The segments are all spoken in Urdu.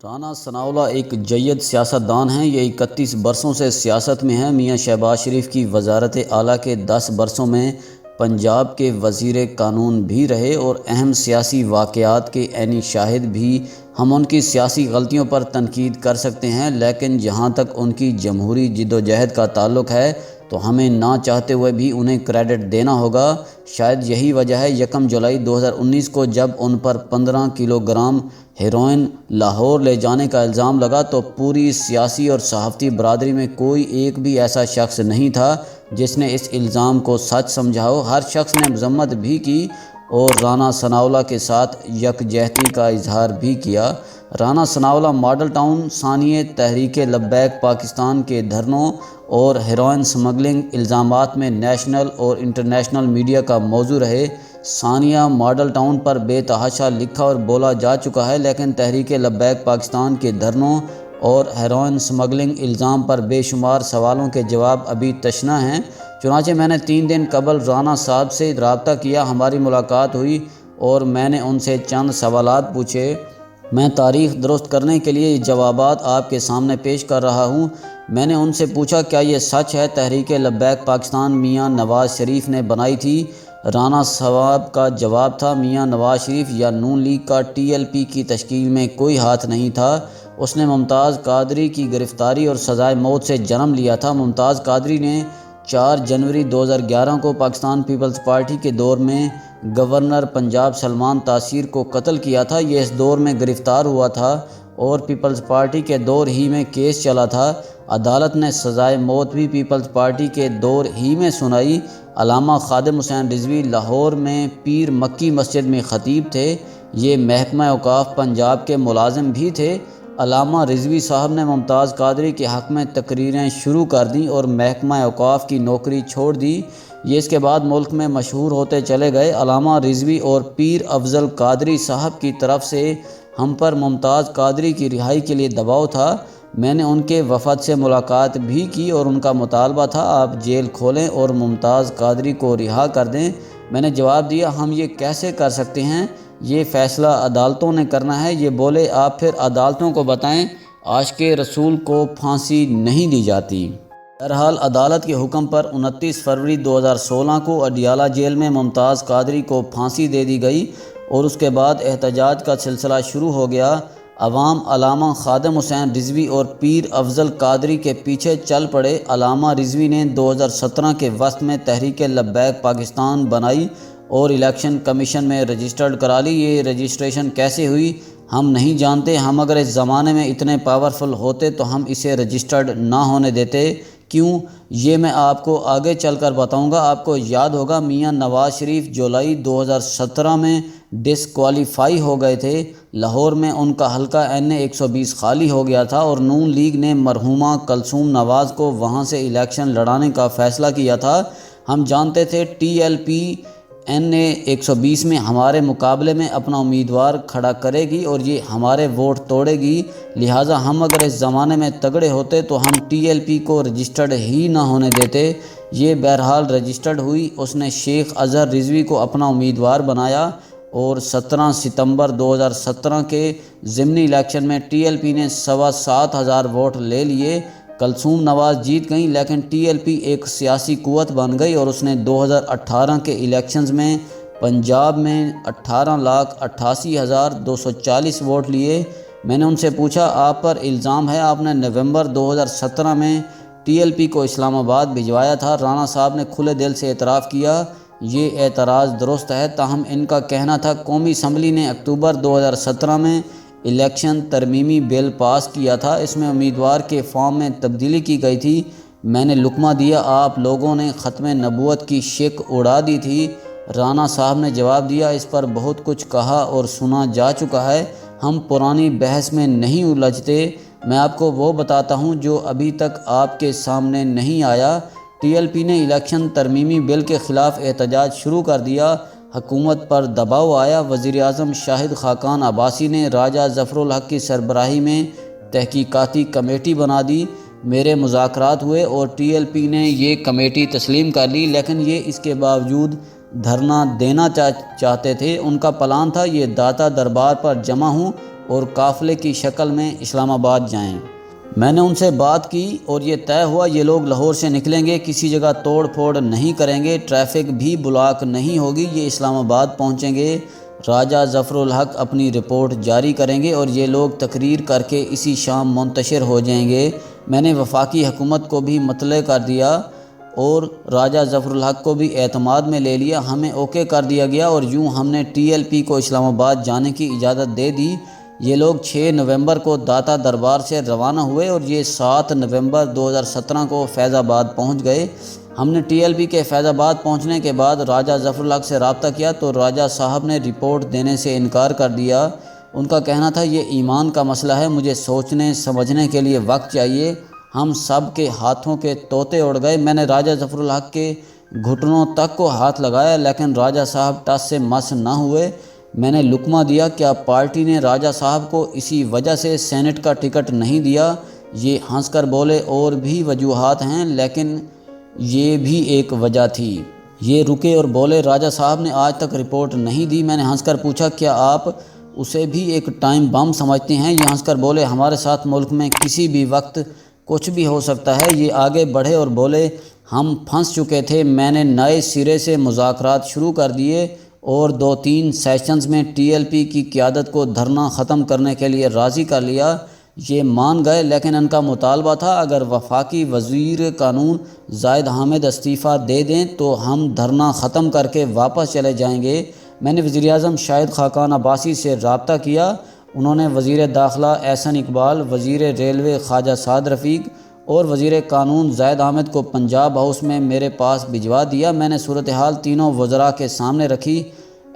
رانا ثناءاللہ ایک جید سیاستدان ہیں۔ یہ 31 برسوں سے سیاست میں ہیں۔ میاں شہباز شریف کی وزارت اعلیٰ کے 10 برسوں میں پنجاب کے وزیر قانون بھی رہے اور اہم سیاسی واقعات کے عینی شاہد بھی۔ ہم ان کی سیاسی غلطیوں پر تنقید کر سکتے ہیں، لیکن جہاں تک ان کی جمہوری جدوجہد کا تعلق ہے تو ہمیں نہ چاہتے ہوئے بھی انہیں کریڈٹ دینا ہوگا۔ شاید یہی وجہ ہے 1 جولائی 2019 کو جب ان پر 15 کلو گرام ہیروئن لاہور لے جانے کا الزام لگا تو پوری سیاسی اور صحافتی برادری میں کوئی ایک بھی ایسا شخص نہیں تھا جس نے اس الزام کو سچ سمجھا ہو۔ ہر شخص نے مذمت بھی کی اور رانا ثناءاللہ کے ساتھ یکجہتی کا اظہار بھی کیا۔ رانا ثناءاللہ ماڈل ٹاؤن ثانیہ تحریک لبیک پاکستان کے دھرنوں اور ہیروئن سمگلنگ الزامات میں نیشنل اور انٹرنیشنل میڈیا کا موضوع رہے۔ ثانیہ ماڈل ٹاؤن پر بے تحاشا لکھا اور بولا جا چکا ہے، لیکن تحریک لبیک پاکستان کے دھرنوں اور ہیروئن سمگلنگ الزام پر بے شمار سوالوں کے جواب ابھی تشنہ ہیں۔ چنانچہ میں نے 3 دن قبل رانا صاحب سے رابطہ کیا، ہماری ملاقات ہوئی اور میں نے ان سے چند سوالات پوچھے۔ میں تاریخ درست کرنے کے لیے یہ جوابات آپ کے سامنے پیش کر رہا ہوں۔ میں نے ان سے پوچھا کیا یہ سچ ہے تحریک لبیک پاکستان میاں نواز شریف نے بنائی تھی؟ رانا صاحب کا جواب تھا میاں نواز شریف یا نون لیگ کا TLP کی تشکیل میں کوئی ہاتھ نہیں تھا۔ اس نے ممتاز قادری کی گرفتاری اور سزائے موت سے جنم لیا تھا۔ ممتاز قادری نے 4 جنوری 2011 کو پاکستان پیپلز پارٹی کے دور میں گورنر پنجاب سلمان تاثیر کو قتل کیا تھا۔ یہ اس دور میں گرفتار ہوا تھا اور پیپلز پارٹی کے دور ہی میں کیس چلا تھا۔ عدالت نے سزائے موت بھی پیپلز پارٹی کے دور ہی میں سنائی۔ علامہ خادم حسین رضوی لاہور میں پیر مکی مسجد میں خطیب تھے۔ یہ محکمہ اوقاف پنجاب کے ملازم بھی تھے۔ علامہ رضوی صاحب نے ممتاز قادری کے حق میں تقریریں شروع کر دیں اور محکمہ اوقاف کی نوکری چھوڑ دی۔ یہ اس کے بعد ملک میں مشہور ہوتے چلے گئے۔ علامہ رضوی اور پیر افضل قادری صاحب کی طرف سے ہم پر ممتاز قادری کی رہائی کے لیے دباؤ تھا۔ میں نے ان کے وفد سے ملاقات بھی کی اور ان کا مطالبہ تھا آپ جیل کھولیں اور ممتاز قادری کو رہا کر دیں۔ میں نے جواب دیا ہم یہ کیسے کر سکتے ہیں، یہ فیصلہ عدالتوں نے کرنا ہے۔ یہ بولے آپ پھر عدالتوں کو بتائیں، عاشق رسول کو پھانسی نہیں دی جاتی۔ بہرحال عدالت کے حکم پر 29 فروری 2016 کو اڈیالہ جیل میں ممتاز قادری کو پھانسی دے دی گئی اور اس کے بعد احتجاج کا سلسلہ شروع ہو گیا۔ عوام علامہ خادم حسین رضوی اور پیر افضل قادری کے پیچھے چل پڑے۔ علامہ رضوی نے 2017 کے وسط میں تحریک لبیک پاکستان بنائی اور الیکشن کمیشن میں رجسٹرڈ کرا لی۔ یہ رجسٹریشن کیسے ہوئی ہم نہیں جانتے۔ ہم اگر اس زمانے میں اتنے پاورفل ہوتے تو ہم اسے رجسٹرڈ نہ ہونے دیتے۔ کیوں؟ یہ میں آپ کو آگے چل کر بتاؤں گا۔ آپ کو یاد ہوگا میاں نواز شریف جولائی 2017 میں ڈسکوالیفائی ہو گئے تھے۔ لاہور میں ان کا حلقہ NA 120 خالی ہو گیا تھا اور نون لیگ نے مرحومہ کلثوم نواز کو وہاں سے الیکشن لڑانے کا فیصلہ کیا تھا۔ ہم جانتے تھے TLP NA 120 میں ہمارے مقابلے میں اپنا امیدوار کھڑا کرے گی اور یہ ہمارے ووٹ توڑے گی، لہٰذا ہم اگر اس زمانے میں تگڑے ہوتے تو ہم TLP کو رجسٹرڈ ہی نہ ہونے دیتے۔ یہ بہرحال رجسٹرڈ ہوئی۔ اس نے شیخ اظہر رضوی کو اپنا امیدوار بنایا اور 17 ستمبر 2017 کے ضمنی الیکشن میں TLP نے 7,2500 ووٹ لے لیے۔ کلثوم نواز جیت گئیں، لیکن TLP ایک سیاسی قوت بن گئی اور اس نے 2018 کے الیکشنز میں پنجاب میں 18,88,240 ووٹ لیے۔ میں نے ان سے پوچھا آپ پر الزام ہے آپ نے نومبر 2017 میں TLP کو اسلام آباد بھجوایا تھا۔ رانا صاحب نے کھلے دل سے اعتراف کیا یہ اعتراض درست ہے، تاہم ان کا کہنا تھا قومی اسمبلی نے اکتوبر 2017 میں الیکشن ترمیمی بل پاس کیا تھا، اس میں امیدوار کے فارم میں تبدیلی کی گئی تھی۔ میں نے لقمہ دیا آپ لوگوں نے ختم نبوت کی شک اڑا دی تھی۔ رانا صاحب نے جواب دیا اس پر بہت کچھ کہا اور سنا جا چکا ہے، ہم پرانی بحث میں نہیں الجھتے۔ میں آپ کو وہ بتاتا ہوں جو ابھی تک آپ کے سامنے نہیں آیا۔ TLP نے الیکشن ترمیمی بل کے خلاف احتجاج شروع کر دیا، حکومت پر دباؤ آیا۔ وزیر اعظم شاہد خاقان عباسی نے راجہ ظفر الحق کی سربراہی میں تحقیقاتی کمیٹی بنا دی۔ میرے مذاکرات ہوئے اور TLP نے یہ کمیٹی تسلیم کر لی، لیکن یہ اس کے باوجود دھرنا دینا چاہتے تھے۔ ان کا پلان تھا یہ داتا دربار پر جمع ہوں اور قافلے کی شکل میں اسلام آباد جائیں۔ میں نے ان سے بات کی اور یہ طے ہوا یہ لوگ لاہور سے نکلیں گے، کسی جگہ توڑ پھوڑ نہیں کریں گے، ٹریفک بھی بلاک نہیں ہوگی، یہ اسلام آباد پہنچیں گے، راجہ ظفر الحق اپنی رپورٹ جاری کریں گے اور یہ لوگ تقریر کر کے اسی شام منتشر ہو جائیں گے۔ میں نے وفاقی حکومت کو بھی مطلع کر دیا اور راجہ ظفر الحق کو بھی اعتماد میں لے لیا، ہمیں اوکے کر دیا گیا اور یوں ہم نے ٹی ایل پی کو اسلام آباد جانے کی اجازت دے دی۔ یہ لوگ 6 نومبر کو داتا دربار سے روانہ ہوئے اور یہ 7 نومبر 2017 کو فیض آباد پہنچ گئے۔ ہم نے ٹی ایل پی کے فیض آباد پہنچنے کے بعد راجہ ظفر الحق سے رابطہ کیا تو راجہ صاحب نے رپورٹ دینے سے انکار کر دیا۔ ان کا کہنا تھا یہ ایمان کا مسئلہ ہے، مجھے سوچنے سمجھنے کے لیے وقت چاہیے۔ ہم سب کے ہاتھوں کے طوطے اڑ گئے۔ میں نے راجہ ظفر الحق کے گھٹنوں تک کو ہاتھ لگایا لیکن راجہ صاحب ٹس سے مس نہ ہوئے۔ میں نے لقمہ دیا، کیا پارٹی نے راجہ صاحب کو اسی وجہ سے سینٹ کا ٹکٹ نہیں دیا؟ یہ ہنس کر بولے اور بھی وجوہات ہیں لیکن یہ بھی ایک وجہ تھی۔ یہ رکے اور بولے راجہ صاحب نے آج تک رپورٹ نہیں دی۔ میں نے ہنس کر پوچھا کیا آپ اسے بھی ایک ٹائم بم سمجھتے ہیں؟ یہ ہنس کر بولے ہمارے ساتھ ملک میں کسی بھی وقت کچھ بھی ہو سکتا ہے۔ یہ آگے بڑھے اور بولے ہم پھنس چکے تھے، میں نے نئے سرے سے مذاکرات شروع کر دیے اور 2-3 سیشنز میں ٹی ایل پی کی قیادت کو دھرنا ختم کرنے کے لیے راضی کر لیا۔ یہ مان گئے لیکن ان کا مطالبہ تھا اگر وفاقی وزیر قانون زاہد حامد استعفیٰ دے دیں تو ہم دھرنا ختم کر کے واپس چلے جائیں گے۔ میں نے وزیر اعظم شاہد خاقان عباسی سے رابطہ کیا، انہوں نے وزیر داخلہ احسن اقبال، وزیر ریلوے خواجہ سعد رفیق اور وزیر قانون زاہد حامد کو پنجاب ہاؤس میں میرے پاس بھجوا دیا۔ میں نے صورتحال تینوں وزراء کے سامنے رکھی۔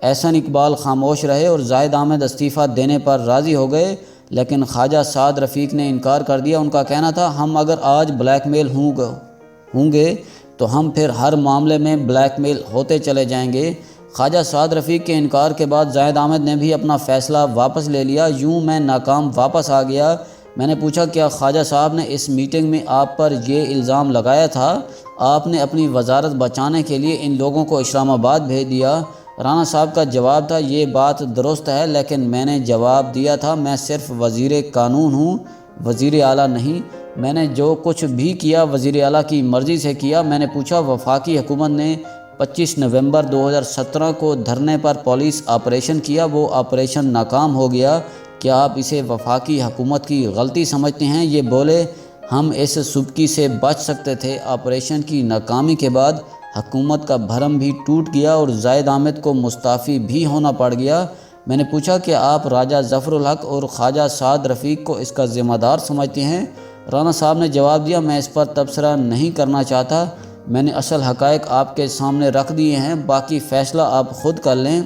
احسن اقبال خاموش رہے اور زاہد حامد استعفیٰ دینے پر راضی ہو گئے لیکن خواجہ سعد رفیق نے انکار کر دیا۔ ان کا کہنا تھا ہم اگر آج بلیک میل ہوں گے تو ہم پھر ہر معاملے میں بلیک میل ہوتے چلے جائیں گے۔ خواجہ سعد رفیق کے انکار کے بعد زاہد حامد نے بھی اپنا فیصلہ واپس لے لیا، یوں میں ناکام واپس آ گیا۔ میں نے پوچھا کیا خواجہ صاحب نے اس میٹنگ میں آپ پر یہ الزام لگایا تھا آپ نے اپنی وزارت بچانے کے لیے ان لوگوں کو اسلام آباد بھیج دیا؟ رانا صاحب کا جواب تھا یہ بات درست ہے لیکن میں نے جواب دیا تھا میں صرف وزیر قانون ہوں، وزیر اعلیٰ نہیں، میں نے جو کچھ بھی کیا وزیر اعلیٰ کی مرضی سے کیا۔ میں نے پوچھا وفاقی حکومت نے 25 نومبر 2017 کو دھرنے پر پولیس آپریشن کیا، وہ آپریشن ناکام ہو گیا، کیا آپ اسے وفاقی حکومت کی غلطی سمجھتے ہیں؟ یہ بولے ہم اس سبکی سے بچ سکتے تھے۔ آپریشن کی ناکامی کے بعد حکومت کا بھرم بھی ٹوٹ گیا اور زاہد حامد کو مستعفی بھی ہونا پڑ گیا۔ میں نے پوچھا کہ آپ راجہ ظفر الحق اور خواجہ سعد رفیق کو اس کا ذمہ دار سمجھتے ہیں؟ رانا صاحب نے جواب دیا میں اس پر تبصرہ نہیں کرنا چاہتا، میں نے اصل حقائق آپ کے سامنے رکھ دیے ہیں، باقی فیصلہ آپ خود کر لیں۔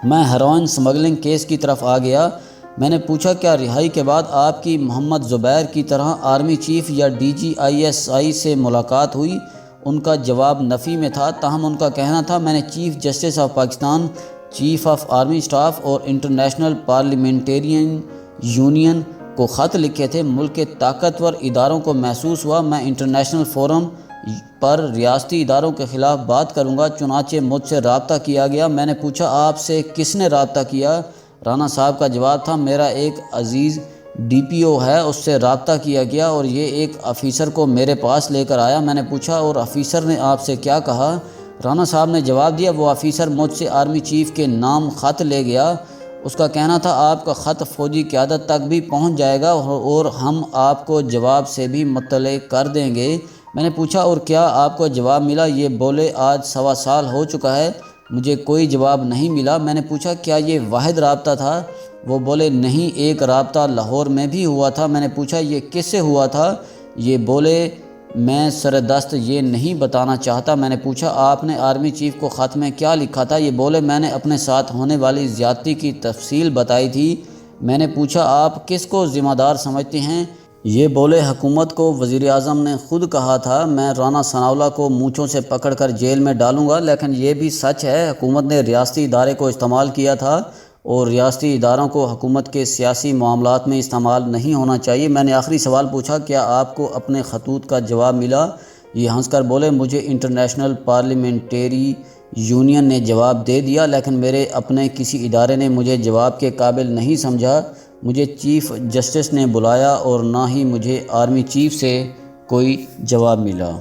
میں ہیروئن سمگلنگ کیس کی طرف آ گیا۔ میں نے پوچھا کیا رہائی کے بعد آپ کی محمد زبیر کی طرح آرمی چیف یا ڈی جی ISI سے ملاقات ہوئی؟ ان کا جواب نفی میں تھا، تاہم ان کا کہنا تھا میں نے chief justice of Pakistan, chief of army staff اور انٹرنیشنل پارلیمنٹرین یونین کو خط لکھے تھے۔ ملک کے طاقتور اداروں کو محسوس ہوا میں انٹرنیشنل فورم پر ریاستی اداروں کے خلاف بات کروں گا، چنانچہ مجھ سے رابطہ کیا گیا۔ میں نے پوچھا آپ سے کس نے رابطہ کیا؟ رانا صاحب کا جواب تھا میرا ایک عزیز DPO ہے، اس سے رابطہ کیا گیا اور یہ ایک آفیسر کو میرے پاس لے کر آیا۔ میں نے پوچھا اور آفیسر نے آپ سے کیا کہا؟ رانا صاحب نے جواب دیا وہ آفیسر مجھ سے آرمی چیف کے نام خط لے گیا، اس کا کہنا تھا آپ کا خط فوجی قیادت تک بھی پہنچ جائے گا اور ہم آپ کو جواب سے بھی مطلع کر دیں گے۔ میں نے پوچھا اور کیا آپ کو جواب ملا؟ یہ بولے آج 1.25 سال ہو چکا ہے، مجھے کوئی جواب نہیں ملا۔ میں نے پوچھا کیا یہ واحد رابطہ تھا؟ وہ بولے نہیں، ایک رابطہ لاہور میں بھی ہوا تھا۔ میں نے پوچھا یہ کس سے ہوا تھا؟ یہ بولے میں سردست یہ نہیں بتانا چاہتا۔ میں نے پوچھا آپ نے آرمی چیف کو خط میں کیا لکھا تھا؟ یہ بولے میں نے اپنے ساتھ ہونے والی زیادتی کی تفصیل بتائی تھی۔ میں نے پوچھا آپ کس کو ذمہ دار سمجھتے ہیں؟ یہ بولے حکومت کو، وزیر اعظم نے خود کہا تھا میں رانا ثناءاللہ کو مونچھوں سے پکڑ کر جیل میں ڈالوں گا، لیکن یہ بھی سچ ہے حکومت نے ریاستی ادارے کو استعمال کیا تھا اور ریاستی اداروں کو حکومت کے سیاسی معاملات میں استعمال نہیں ہونا چاہیے۔ میں نے آخری سوال پوچھا کیا آپ کو اپنے خطوط کا جواب ملا؟ یہ ہنس کر بولے مجھے انٹرنیشنل پارلیمنٹری یونین نے جواب دے دیا لیکن میرے اپنے کسی ادارے نے مجھے جواب کے قابل نہیں سمجھا۔ مجھے چیف جسٹس نے بلایا اور نہ ہی مجھے آرمی چیف سے کوئی جواب ملا۔